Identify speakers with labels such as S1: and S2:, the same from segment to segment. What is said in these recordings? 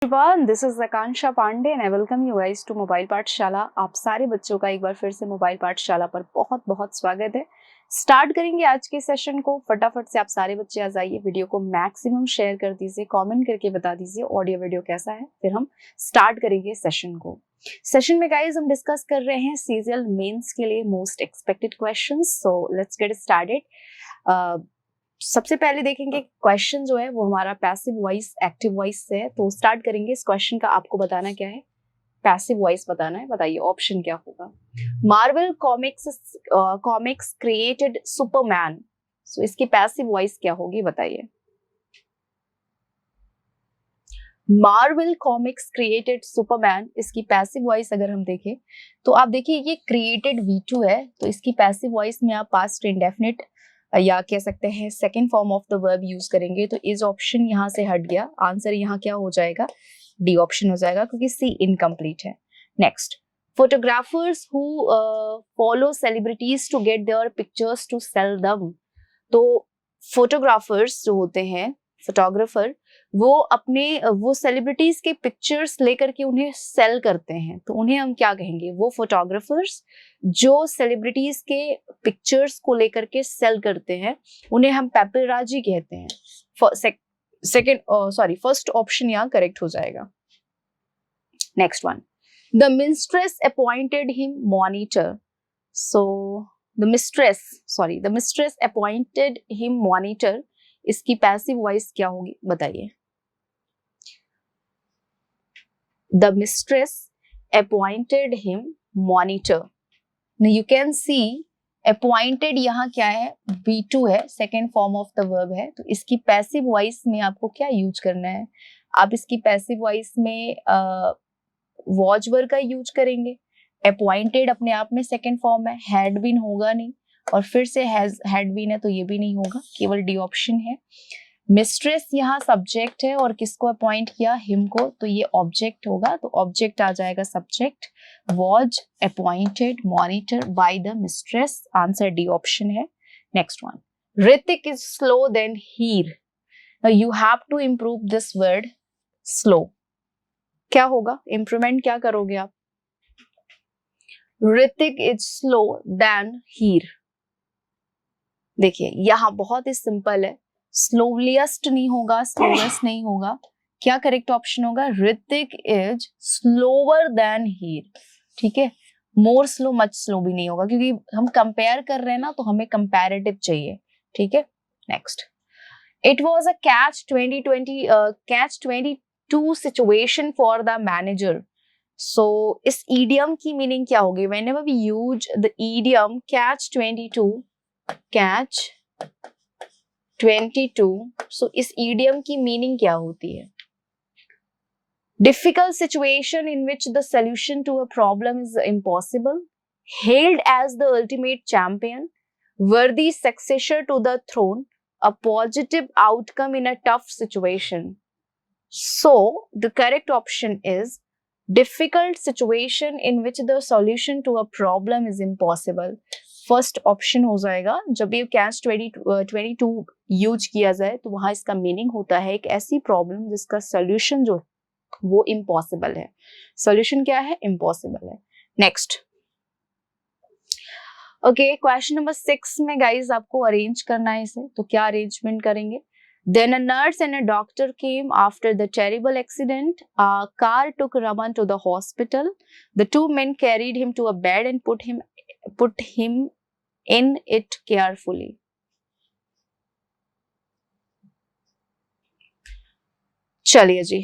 S1: everyone, this is Akansha Pandey and I welcome you guys to mobile पाठशाला। आप सारे बच्चों का एक बार फिर से मोबाइल पाठशाला पर बहुत बहुत स्वागत है। स्टार्ट करेंगे आज के सेशन को। फटाफट से आप सारे बच्चे आ जाइए, वीडियो को मैक्सिमम शेयर कर दीजिए, कमेंट करके बता दीजिए ऑडियो वीडियो कैसा है, फिर हम स्टार्ट करेंगे सेशन को। सेशन में गाइज हम डिस्कस कर रहे हैं सीजीएल मेंस के लिए most expected questions. So let's get started. सबसे पहले देखेंगे क्वेश्चन जो है वो हमारा पैसिव वॉइस एक्टिव वॉइस से है। तो स्टार्ट करेंगे। इस क्वेश्चन का आपको बताना क्या है, पैसिव वॉइस बताना है। बताइए ऑप्शन क्या होगा। मार्वल कॉमिक्स क्रिएटेड सुपरमैन, सो इसकी पैसिव वॉइस क्या होगी बताइए। मार्वल कॉमिक्स क्रिएटेड सुपरमैन, इसकी पैसिव वॉइस अगर हम देखें तो आप देखिए ये क्रिएटेड V2 है, तो इसकी पैसिव वॉइस में आप पास्ट इंडेफिनिट या कह सकते हैं second form of the verb use करेंगे। तो इस ऑप्शन यहाँ से हट गया, आंसर यहाँ क्या हो जाएगा, डी ऑप्शन हो जाएगा, क्योंकि सी इनकम्प्लीट है। Next, photographers who follow celebrities to get their pictures to sell them. तो फोटोग्राफर्स जो होते हैं, फोटोग्राफर, वो सेलिब्रिटीज के पिक्चर्स लेकर के उन्हें सेल करते हैं, तो उन्हें हम क्या कहेंगे। वो फोटोग्राफर्स जो सेलिब्रिटीज के पिक्चर्स को लेकर के सेल करते हैं उन्हें हम पेपराजी कहते हैं। फर्स्ट ऑप्शन यहाँ करेक्ट हो जाएगा। Next one, the mistress appointed him monitor. So the mistress appointed him monitor, इसकी पैसिव वॉइस क्या होगी बताइए। The mistress appointed him monitor. You can see appointed यहाँ क्या है, V2 है, second form of the verb है। तो इसकी पैसिव वॉइस में आपको क्या यूज करना है, आप इसकी पैसिव वॉइस में वॉच वर्ब का यूज करेंगे। अपॉइंटेड अपने आप में सेकेंड फॉर्म है, हैड बीन होगा नहीं, और फिर से हैड बीन है तो ये भी नहीं होगा, केवल डी ऑप्शन है। मिस्ट्रेस यहाँ सब्जेक्ट है और किसको अपॉइंट किया, हिम को, तो ये ऑब्जेक्ट होगा, तो ऑब्जेक्ट आ जाएगा subject. Was appointed monitor by the mistress, answer D option है। Next one, Hrithik is slow than Heer. You have to improve this word slow. क्या होगा, इंप्रूवमेंट क्या करोगे आप। Hrithik is slow than Heer. देखिए यहाँ बहुत ही सिंपल है, स्लोलिएस्ट नहीं होगा, स्लोवेस्ट नहीं होगा, क्या करेक्ट ऑप्शन होगा, ऋतिक इज स्लोवर देन हीर। ठीक है, मोर स्लो मच स्लो भी नहीं होगा, क्योंकि हम कंपेयर कर रहे हैं ना, तो हमें कंपैरेटिव चाहिए। ठीक है, next, it was a catch 22 situation for the manager. So इस ईडियम की मीनिंग क्या होगी, whenever we use the idiom catch 22, so इस ईडियम की मीनिंग क्या होती है। Difficult situation in which the solution to a problem is impossible, held as the ultimate champion, worthy successor to the throne, a positive outcome in a tough situation. So the correct option is difficult situation in which the solution to a problem is impossible. First option हो जाएगा। जब ये catch 22 use किया जाए तो वहां इसका meaning होता है एक ऐसी प्रॉब्लम जिसका सोल्यूशन जो वो इम्पॉसिबल है। सोल्यूशन क्या है, इम्पॉसिबल है। नेक्स्ट, ओके, क्वेश्चन नंबर 6 में गाइज आपको अरेंज करना है इसे, तो क्या अरेंजमेंट करेंगे। Then a nurse and a doctor came after the terrible accident. A car took Raman to the hospital. The two men carried him to a bed and put him in it carefully. चलिए जी,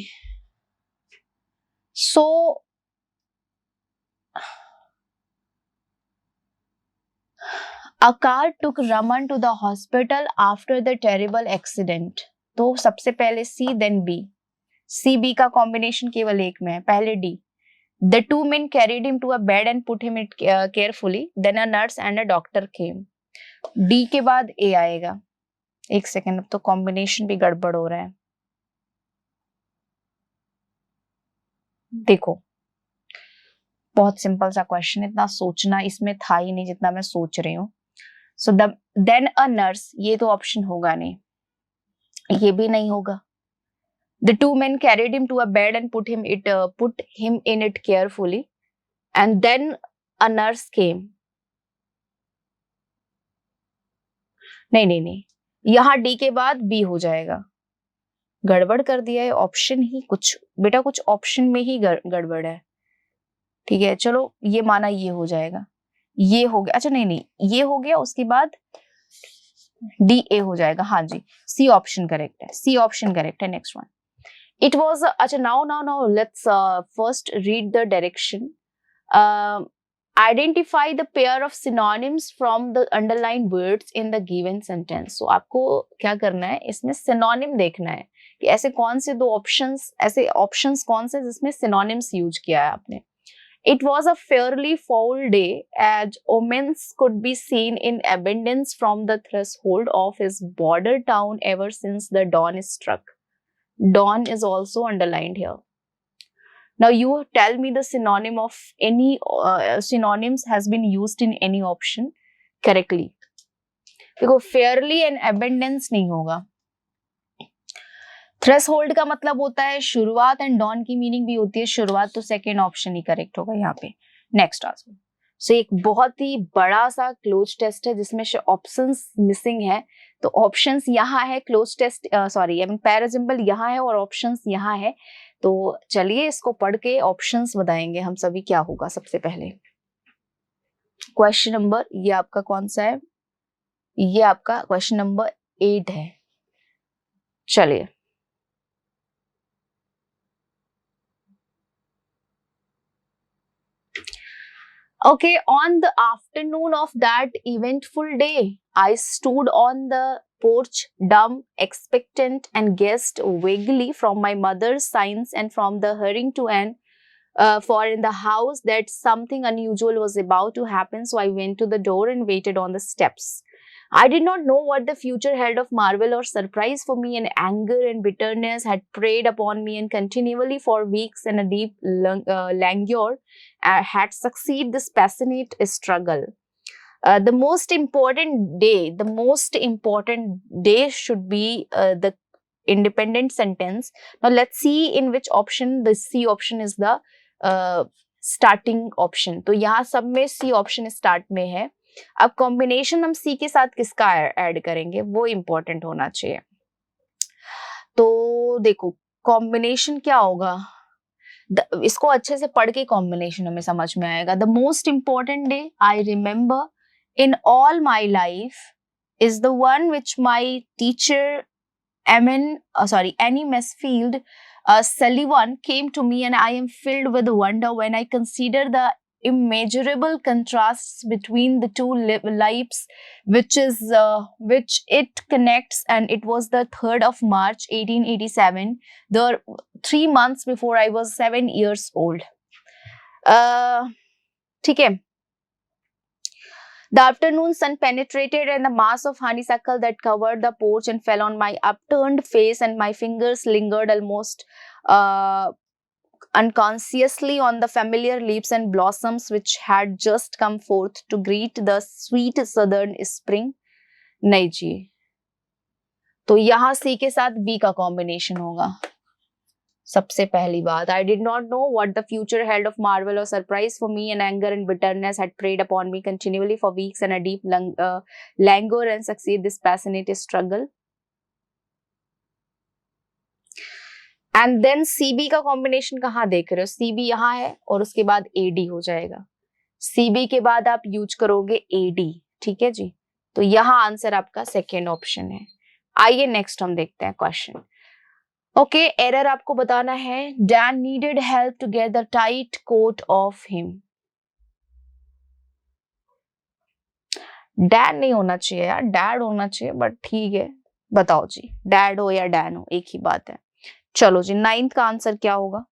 S1: so A car took Raman to the hospital after the terrible accident. तो सबसे पहले C then B, C B का combination केवल एक में है, पहले D. The two men carried him to a bed and put him it carefully. Then a nurse and a doctor came. D के बाद A आएगा। एक सेकेंड, अब तो कॉम्बिनेशन भी गड़बड़ हो रहा है। देखो बहुत सिंपल सा क्वेश्चन, इतना सोचना इसमें था ही नहीं जितना मैं सोच रही हूँ। सो देन अ नर्स, ये तो ऑप्शन होगा नहीं, ये भी नहीं होगा, The two men carried him to a bed and put him in it carefully, and then a nurse came. नहीं नहीं नहीं, यहाँ डी के बाद बी हो जाएगा। गड़बड़ कर दिया है ऑप्शन ही, कुछ बेटा कुछ ऑप्शन में ही गड़बड़ है। ठीक है चलो ये माना, ये हो जाएगा, ये हो गया। अच्छा नहीं नहीं, ये हो गया, उसके बाद डी ए हो जाएगा। हाँ जी, सी ऑप्शन करेक्ट है, सी ऑप्शन करेक्ट है। नेक्स्ट वन, इट वॉज, अच्छा now let's first read the direction. Identify the pair of synonyms from the underline words in the given sentence. तो आपको क्या करना है, इसमें सिनोनिम देखना है कि ऐसे कौन से दो ऑप्शंस, ऐसे ऑप्शंस कौन से जिसमें सिनोनिम्स यूज किया है आपने। It was a fairly foul day, as omens could be seen in abundance from the threshold of his border town ever since the dawn struck. Dawn is also underlined here. Now you tell me the synonym of any synonyms has been used in any option correctly. देखो fairly and abundance नहीं होगा। Threshold का मतलब होता है शुरुआत, and don की meaning भी होती है शुरुआत, तो सेकेंड ऑप्शन ही करेक्ट होगा यहाँ पे। नेक्स्ट आंसर, सो एक बहुत ही बड़ा सा क्लोज टेस्ट है जिसमें ऑप्शंस मिसिंग है, तो ऑप्शंस यहाँ है, cloze test sorry para symbol यहाँ है और ऑप्शंस यहाँ है। तो चलिए इसको पढ़ के ऑप्शंस बताएंगे हम सभी क्या होगा। सबसे पहले क्वेश्चन नंबर, ये आपका कौन सा है, ये आपका क्वेश्चन नंबर 8 है। चलिए okay, on the afternoon of that eventful day, I stood on the porch, dumb, expectant, and guessed vaguely from my mother's signs and from the hurrying to and for in the house that something unusual was about to happen. So I went to the door and waited on the steps. I did not know what the future held of marvel or surprise for me, and anger and bitterness had preyed upon me and continually for weeks, and a deep languor had succeeded this passionate struggle. The most important day should be the independent sentence. Now let's see in which option the C option is the starting option. तो यहाँ सब में C option start में है। अब combination हम C के साथ किसका ऐड करेंगे वो इंपॉर्टेंट होना चाहिए। तो देखो कॉम्बिनेशन क्या होगा, इसको अच्छे से पढ़ के कॉम्बिनेशन हमें समझ में आएगा। The most important day I remember in all my life is the one which my teacher Annie Mesfield Sullivan came to me, and I am filled with wonder when I consider the immeasurable contrasts between the two lives which it connects. And it was the 3rd of March 1887, the 3 months before I was 7 years old. ठीक है। The afternoon sun penetrated, and the mass of honeysuckle that covered the porch and fell on my upturned face, and my fingers lingered almost unconsciously on the familiar leaves and blossoms which had just come forth to greet the sweet southern spring. नहीं जी, तो यहाँ C के साथ B का combination होगा। सबसे पहली बात, I did not know what the future held of marvel or surprise for me, and anger and bitterness had preyed upon me continually for weeks, and a deep languor and succeed this passionate struggle. And then CB का combination कहाँ देख रहे हो, CB यहाँ है और उसके बाद AD हो जाएगा। CB के बाद आप यूज करोगे AD, ठीक है जी। तो यहाँ आंसर आपका सेकेंड ऑप्शन है। आइए नेक्स्ट हम देखते हैं क्वेश्चन। ओके, एरर आपको बताना है। Dan needed help to get the tight coat of him. Dan नहीं होना चाहिए यार, डैड होना चाहिए, बट ठीक है बताओ जी, डैड हो या डैन हो एक ही बात है। चलो जी, 9th का आंसर क्या होगा?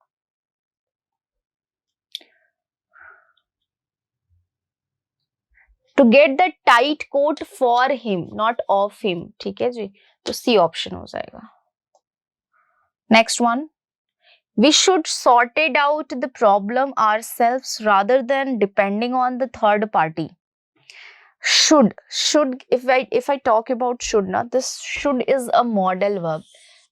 S1: To get the tight coat for him, not of him, ठीक है जी। तो सी ऑप्शन हो जाएगा। Next one, we should sorted out the problem ourselves rather than depending on the third party. Should if I talk about should, not this should is a modal verb,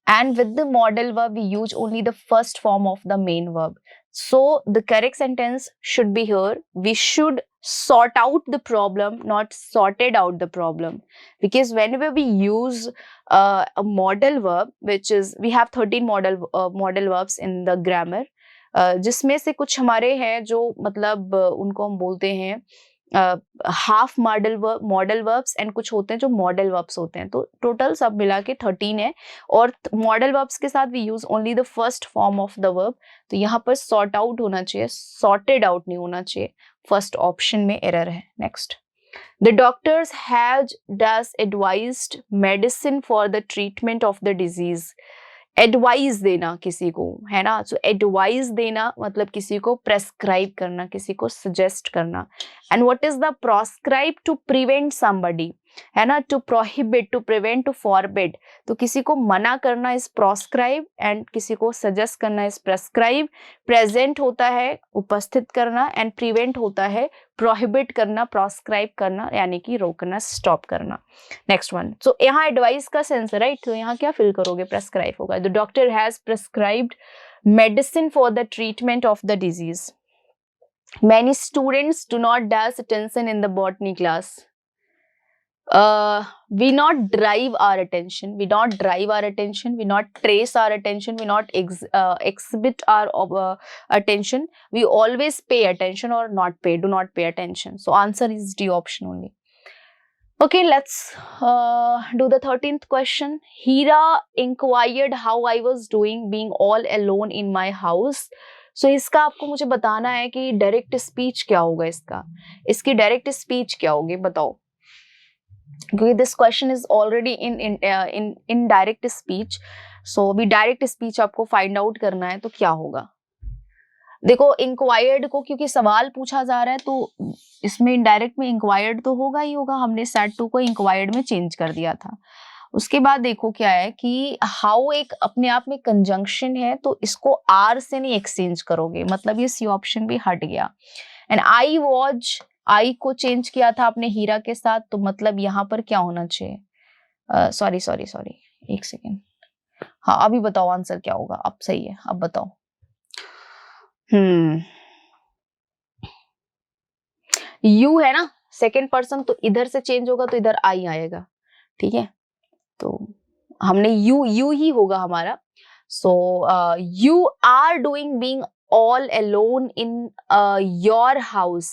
S1: and with the modal verb we use only the first form of the main verb. So the correct sentence should be here, we should sort out the problem, not sorted out the problem. Because whenever we use a modal verb, which is we have 13 modal verbs in the grammar, जिसमें से कुछ हमारे हैं जो मतलब उनको हम बोलते हैं हाफ मॉडल वर्ब्स एंड कुछ होते हैं जो मॉडल वर्ब्स होते हैं, तो टोटल सब मिला के 13 है। और मॉडल वर्ब्स के साथ we use only the first form of the verb, तो यहाँ पर सॉर्ट आउट होना चाहिए, सॉर्टेड आउट नहीं होना चाहिए, फर्स्ट ऑप्शन में एरर है। Next, the doctors has does advised medicine for the treatment of the disease. Advice देना किसी को, है ना, सो एडवाइस देना मतलब किसी को प्रेस्क्राइब करना, किसी को सजेस्ट करना। And what is the proscribe? To prevent somebody, है ना, to prohibit, to prevent, to forbid, तो किसी को मना करना इज प्रोस्क्राइब एंड किसी को सजेस्ट करना इज प्रेस्क्राइब। प्रेजेंट होता है उपस्थित करना एंड प्रिवेंट होता है प्रोहिबिट करना, प्रोस्क्राइब करना यानी कि रोकना, स्टॉप करना। नेक्स्ट वन, सो यहाँ एडवाइस का सेंस है, राइट, तो यहाँ क्या फिल करोगे? प्रेस्क्राइब होगा। The doctor has prescribed medicine for the treatment of the disease. Many students do not dash attention in the botany class. We not drive our attention, we not drive our attention, we not trace our attention, we not exhibit our attention. We always pay attention or not pay, do not pay attention. So answer is D option only. Okay, let's do the 13th question. Hira inquired how I was doing being all alone in my house. So इसका आपको मुझे बताना है कि direct speech क्या होगा, इसकी direct speech क्या होगी, बताओ, क्योंकि this question is already in direct speech. So अभी डायरेक्ट स्पीच आपको फाइंड आउट करना है, तो क्या होगा? देखो, इंक्वायर्ड को क्योंकि सवाल पूछा जा रहा है तो इसमें इनडायरेक्ट में इंक्वायर्ड तो होगा ही होगा, हमने सेट टू को इंक्वायर्ड में चेंज कर दिया था। उसके बाद देखो क्या है कि हाउ एक अपने आप में कंजंक्शन है, तो इसको आर से नहीं एक्सचेंज करोगे, मतलब ये सी ऑप्शन भी हट गया। एंड आई वॉज, आई को चेंज किया था आपने हीरा के साथ, तो मतलब यहाँ पर क्या होना चाहिए? सॉरी एक सेकेंड, हाँ अभी बताओ आंसर क्या होगा, अब सही है, अब बताओ। यू है ना सेकेंड पर्सन, तो इधर से चेंज होगा तो इधर आई आएगा, ठीक है, तो हमने यू ही होगा हमारा। So you are doing being all alone in your house,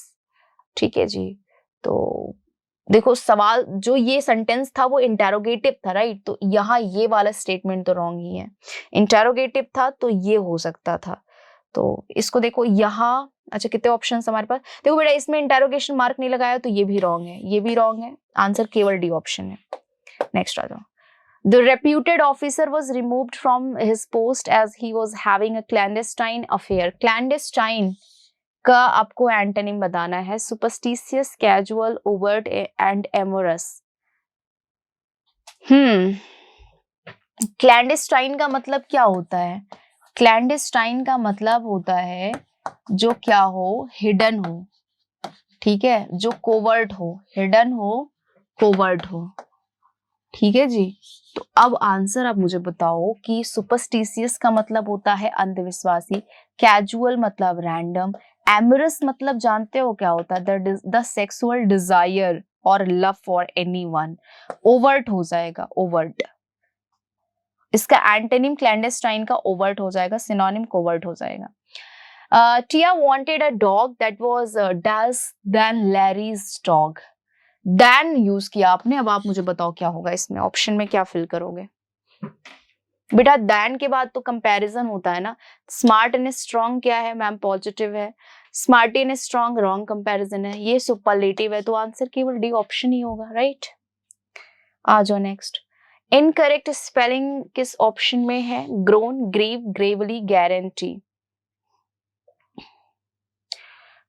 S1: ठीक है जी। तो देखो सवाल जो ये सेंटेंस था वो इंटेरोगेटिव था, राइट, तो यहाँ ये वाला स्टेटमेंट तो रॉन्ग ही है, इंटेरोगेटिव था तो ये हो सकता था, तो इसको देखो यहाँ। अच्छा कितने ऑप्शंस हमारे पास, देखो बेटा इसमें इंटेरोगेशन मार्क नहीं लगाया तो ये भी रॉन्ग है, ये भी रॉन्ग है, आंसर केवल डी ऑप्शन है। नेक्स्ट आ जाओ। The reputed officer was removed from his post as he was having a clandestine affair. Clandestine का आपको एंटोनिम बताना है, superstitious, casual, overt and amorous. clandestine का मतलब क्या होता है? clandestine का मतलब होता है जो क्या हो, हिडन हो, ठीक है, जो कोवर्ट हो, हिडन हो, कोवर्ट हो, ठीक है जी। तो अब आंसर आप मुझे बताओ कि सुपरस्टिशियस का मतलब होता है अंधविश्वासी, कैजुअल मतलब रैंडम, एमरस मतलब जानते हो क्या होता है? द सेक्सुअल डिजायर और लव फॉर एनीवन। ओवर्ट हो जाएगा, ओवर्ट, इसका एंटोनिम क्लैंडेस्टाइन का ओवर्ट हो जाएगा, सिनोनिम कोवर्ट हो जाएगा। Tia wanted a dog that was does than Larry's dog. Than use किया आपने, अब आप मुझे बताओ क्या होगा इसमें, ऑप्शन में क्या फिल करोगे बेटा? दैन के बाद तो कंपैरिजन होता है ना, स्मार्ट एंड स्ट्रॉन्ग क्या है मैम? पॉजिटिव है, smart and strong wrong comparison है, ये सुपरलेटिव है, तो आंसर केवल डी ऑप्शन ही होगा, राइट। आ जाओ नेक्स्ट। इनकरेक्ट स्पेलिंग किस ऑप्शन में है? ग्रोन, ग्रीव, ग्रेवली, गारंटी,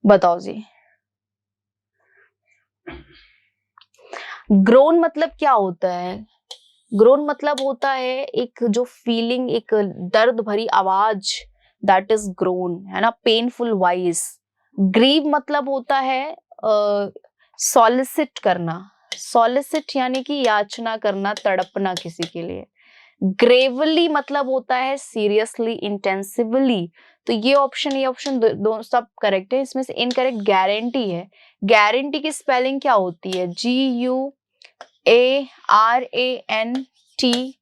S1: बताओ जी। ग्रोन मतलब क्या होता है? ग्रोन मतलब होता है एक जो फीलिंग, एक दर्द भरी आवाज, दैट इज ग्रोन, है ना, पेनफुल वॉइस। ग्रीव मतलब होता है सॉलिसिट करना, सॉलिसिट यानी कि याचना करना, तड़पना किसी के लिए, ग्रेवली मतलब होता है सीरियसली, इंटेंसिवली। तो ये ऑप्शन दो सब करेक्ट है। इसमें से इनकरेक्ट गारंटी है। गारंटी की स्पेलिंग क्या होती है? GUARANTEE,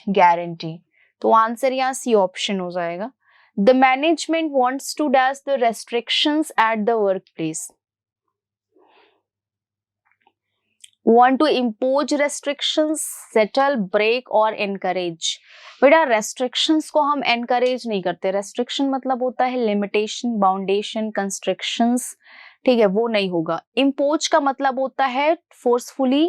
S1: guarantee. तो आंसर यहाँ सी ऑप्शन हो जाएगा। The management wants to dash the restrictions at the work place. Want to impose restrictions, settle, break और encourage। बेटा restrictions को हम encourage नहीं करते। restriction मतलब होता है limitation, boundation, constrictions, ठीक है, वो नहीं होगा। impose का मतलब होता है forcefully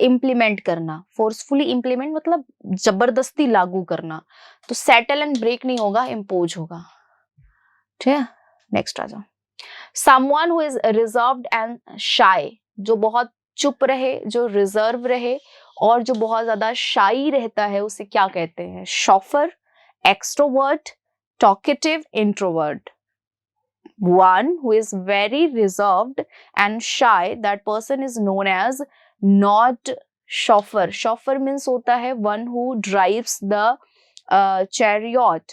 S1: implement करना। forcefully implement मतलब जबरदस्ती लागू करना। तो settle and break नहीं होगा, impose होगा। ठीक है, नेक्स्ट आ जाओ। someone who is reserved and shy, जो बहुत चुप रहे, जो रिजर्व रहे और जो बहुत ज्यादा शाई रहता है, उसे क्या कहते हैं? Chauffeur, extrovert, talkative, introvert. One who is very reserved and shy, that person is known as not chauffeur. Chauffeur means होता है one who drives the chariot,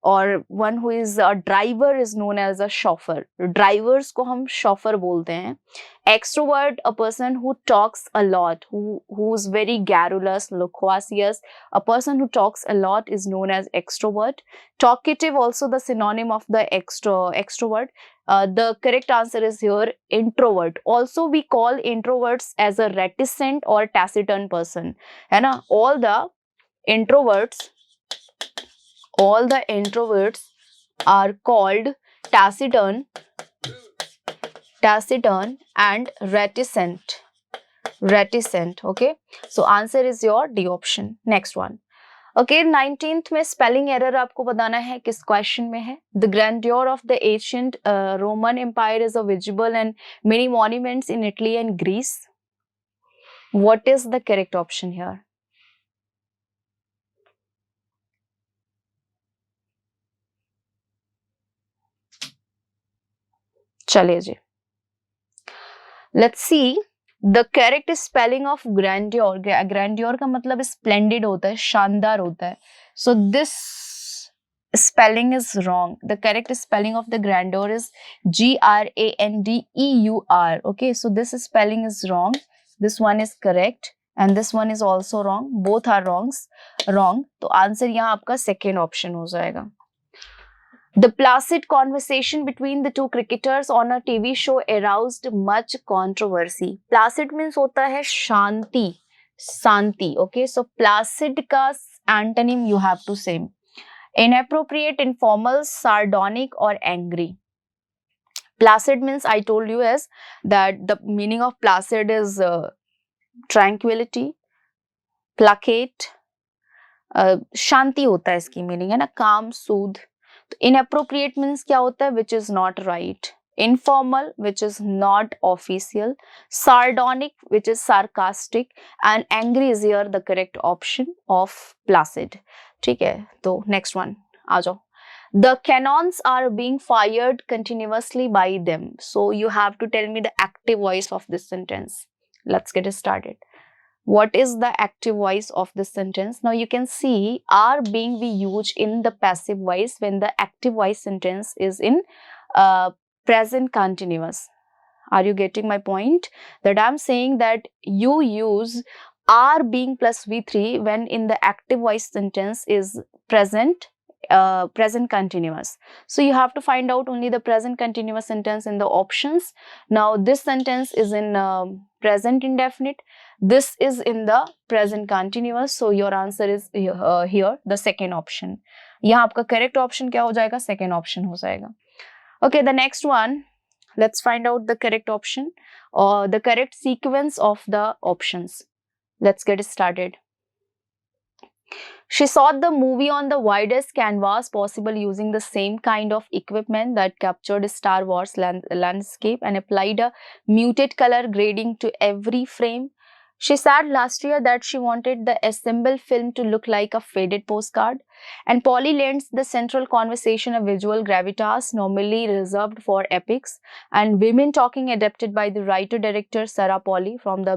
S1: और one who is a driver is known as a chauffeur. Drivers को हम chauffeur बोलते हैं। Extrovert, a person who talks a lot, who's very garrulous, loquacious. A person who talks a lot is known as extrovert. Talkative, also the synonym of the extrovert. The correct answer is here introvert. Also we call introverts as a reticent or taciturn person, है ना? All the introverts are called taciturn and reticent. Okay, so answer is your D option. Next one. Okay, 19th में spelling error आपको बताना है किस question में है। The grandeur of the ancient Roman empire is a visible and many monuments in Italy and Greece. What is the correct option here? चलिए जी, let's see the correct spelling of grandeur. Grandeur का मतलब splendid होता है, शानदार होता है। So this spelling is wrong. The correct spelling of the grandeur is GRANDEUR. Okay, so this spelling is wrong. This one is correct and this one is also wrong. Both are wrong. तो answer यहाँ आपका second option हो जाएगा। The placid conversation between the two cricketers on a TV show aroused much controversy. Placid means होता है शांति, Okay, so placid का antonym you have to say inappropriate, informal, sardonic or angry. Placid means I told you as that the meaning of placid is tranquility, placate, शांति होता है इसकी meaning, है ना, काम, सूद। तो inappropriate means क्या होता है? which is not right. Informal, which is not official. Sardonic, which is sarcastic. And angry is here the correct option of placid. ठीक है, तो next one आ जाओ। The cannons are being fired continuously by them. So you have to tell me the active voice of this sentence. Let's get started. What is the active voice of this sentence? Now you can see are being we use in the passive voice when the active voice sentence is in present continuous. Are you getting my point? That I'm saying that you use are being plus V3 when in the active voice sentence is present continuous. So you have to find out only the present continuous sentence in the options. Now this sentence is in present indefinite. This is in the present continuous. So your answer is here the second option. यहाँ आपका correct option क्या हो जाएगा? Second option हो जाएगा. Okay, the next one. Let's find out the correct option or the correct sequence of the options. Let's get started. She shot the movie on the widest canvas possible using the same kind of equipment that captured Star Wars landscape and applied a muted color grading to every frame. She said last year that she wanted the assembled film to look like a faded postcard. And Polly lends the central conversation a visual gravitas normally reserved for epics and women talking adapted by the writer-director Sarah Polley from the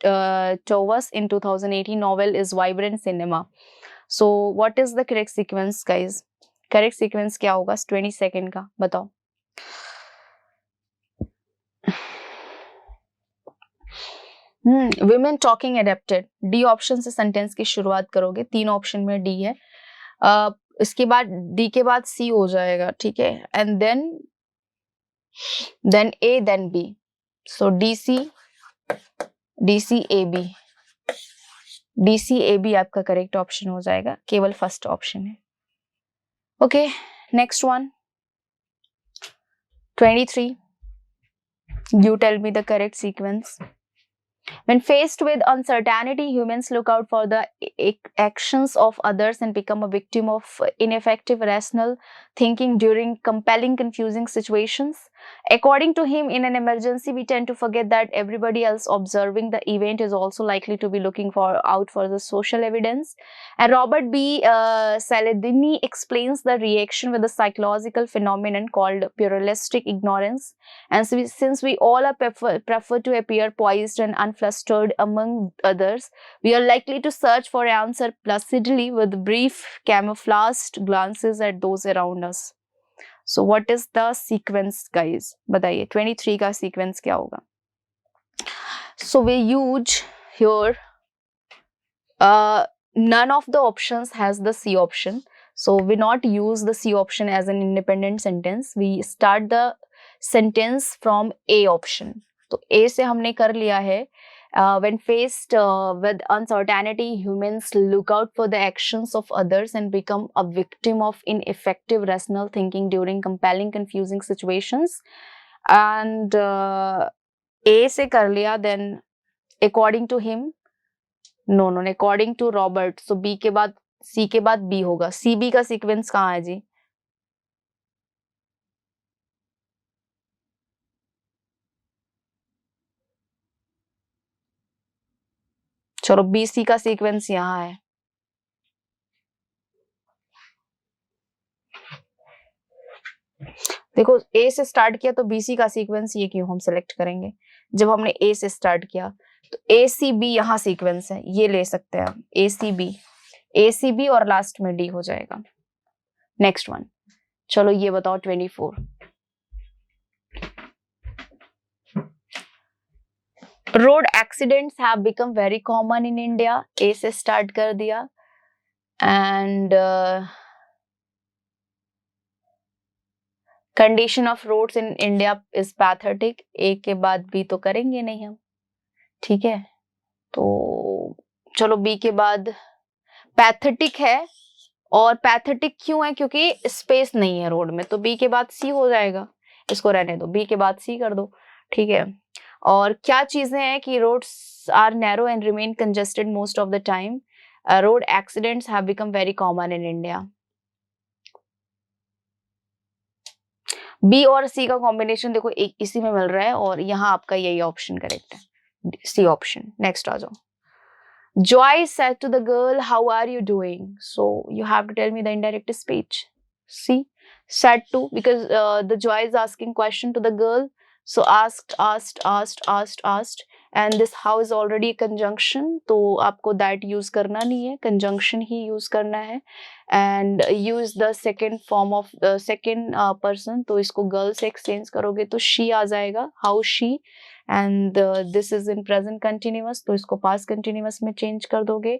S1: Tovas in 2018 novel is Vibrant Cinema. So what is the correct sequence, guys? Correct sequence क्या होगा 20 second का, बताओ. Women talking adapted. D option से sentence की शुरुआत करोगे. 3 option में D है. इसके बाद डी के बाद सी हो जाएगा, ठीक है, and then A, then B. So D C A B. D C A B आपका करेक्ट ऑप्शन हो जाएगा. केवल फर्स्ट ऑप्शन है. Okay, next one 23. You tell me the correct sequence. When faced with uncertainty, humans look out for the actions of others and become a victim of ineffective rational thinking during compelling, confusing situations. According to him, in an emergency, we tend to forget that everybody else observing the event is also likely to be looking out for the social evidence. And Robert B. Saladini explains the reaction with a psychological phenomenon called pluralistic ignorance. And so since we all are prefer to appear poised and unflustered among others, we are likely to search for an answer placidly with brief camouflaged glances at those around us. So what is the sequence, guys? बताइए 23 का sequence क्या होगा? So we use here none of the options has the C option. So we not use the C option as an independent sentence. We start the sentence from A option. तो A से हमने कर लिया है. When faced with uncertainty, humans look out for the actions of others and become a victim of ineffective rational thinking during compelling, confusing situations. And A से कर लिया, then according to him, no, according to Robert. So B के बाद C के बाद B होगा. C B का sequence कहाँ है जी? चलो BC का सीक्वेंस यहाँ है. देखो A से स्टार्ट किया तो BC का सीक्वेंस ये क्यों हम सेलेक्ट करेंगे? जब हमने A से स्टार्ट किया तो ACB यहाँ सीक्वेंस है, ये ले सकते हैं आप. ACB और लास्ट में D हो जाएगा. नेक्स्ट वन, चलो ये बताओ 24. Road accidents have become very common in India. A से स्टार्ट कर दिया. And condition of roads in India is pathetic. A के बाद बी तो करेंगे नहीं हम, ठीक है, तो चलो बी के बाद पैथेटिक है. और पैथेटिक क्यों है? क्योंकि स्पेस नहीं है रोड में, तो बी के बाद सी हो जाएगा. इसको रहने दो, बी के बाद सी कर दो, ठीक है. और क्या चीजें हैं कि roads are narrow and remain congested most of the time. Road accidents have become very common in India. B और सी का कॉम्बिनेशन देखो एक इसी में मिल रहा है, और यहाँ आपका यही ऑप्शन करेक्ट है, सी ऑप्शन. नेक्स्ट आ जाओ. Joy said to the girl, "How are you doing?" So you have to tell me the indirect speech. See, said to, because the Joy is asking question to the girl. So asked, and this how is already a conjunction. तो आपको that use करना नहीं है, conjunction ही use करना है. And use the second form of the second person. तो इसको girl से exchange करोगे तो she आ जाएगा, how she. And this is in present continuous, तो इसको past continuous में change कर दोगे.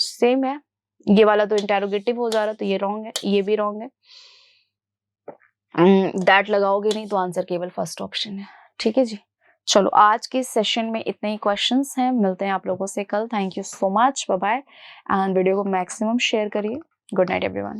S1: Same है. ये वाला तो interrogative हो जा रहा, तो ये wrong है, ये भी wrong है. That लगाओगे नहीं तो आंसर केवल फर्स्ट ऑप्शन है, ठीक है जी. चलो आज के सेशन में इतने ही क्वेश्चंस हैं. मिलते हैं आप लोगों से कल. Thank you so much, bye bye. And video को मैक्सिमम शेयर करिए. Good night everyone.